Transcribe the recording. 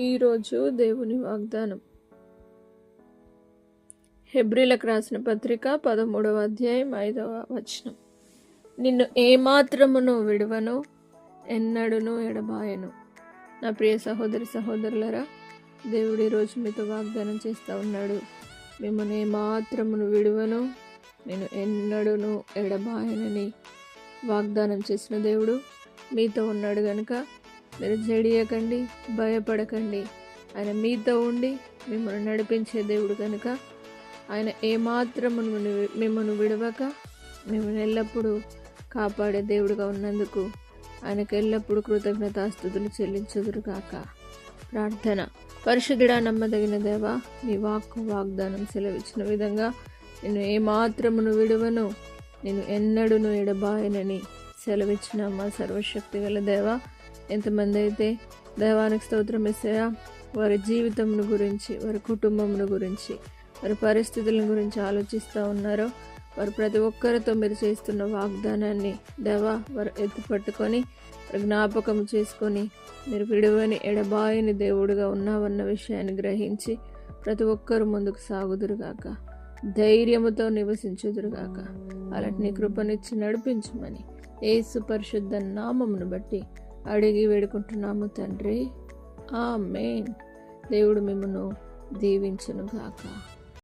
ఈరోజు దేవుని వాగ్దానం. హెబ్రీలకు రాసిన పత్రిక 13వ అధ్యాయం 5వ వచనం. నిన్ను ఏమాత్రమును విడువను, ఎన్నడును ఎడబాయను. నా ప్రియ సహోదరి సహోదరులరా, దేవుడు ఈరోజు మీతో వాగ్దానం చేస్తూ ఉన్నాడు. మిమ్మల్ని ఏమాత్రమును విడువను, నేను ఎన్నడును ఎడబాయనని వాగ్దానం చేసిన దేవుడు మీతో ఉన్నాడు గనుక మీరు జడియకండి, భయపడకండి. ఆయన మీతో ఉండి మిమ్మల్ని నడిపించే దేవుడు కనుక ఆయన ఏమాత్రమును మిమ్మల్ని విడవక మిమ్మల్ని ఎల్లప్పుడూ కాపాడే దేవుడుగా ఉన్నందుకు ఆయనకు ఎల్లప్పుడూ కృతజ్ఞతాస్తుతులు చెల్లించుదురుగాక. ప్రార్థన. పరిశుద్ధుడా, నమ్మదగిన దేవా, నీ వాగ్దానం సెలవిచ్చిన విధంగా నేను ఏమాత్రమును విడువను, నేను ఎన్నడూను ఎడబాయనని సెలవిచ్చిన మా సర్వశక్తి గల దేవా, ఎంతమంది అయితే దైవానికి స్తోత్రం యేసయ్యా, వారి జీవితమును గురించి, వారి కుటుంబమును గురించి, వారి పరిస్థితుల గురించి ఆలోచిస్తూ ఉన్నారో వారు ప్రతి ఒక్కరితో మీరు చేస్తున్న వాగ్దానాన్ని దేవా వారు ఎత్తుపట్టుకొని వారు జ్ఞాపకం చేసుకొని మీరు విడువని ఎడబాయని దేవుడుగా ఉన్నావన్న విషయాన్ని గ్రహించి ప్రతి ఒక్కరు ముందుకు సాగుదురుగాక, ధైర్యముతో నివసించుదురుగాక. అలాంటి నీ కృపనిచ్చి నడిపించమని యేసు పరిశుద్ధ నామమును బట్టి అడిగి వేడుకుంటున్నాము తండ్రి. ఆమేన్. దేవుడు మిమ్మల్ని దీవించునుగాక.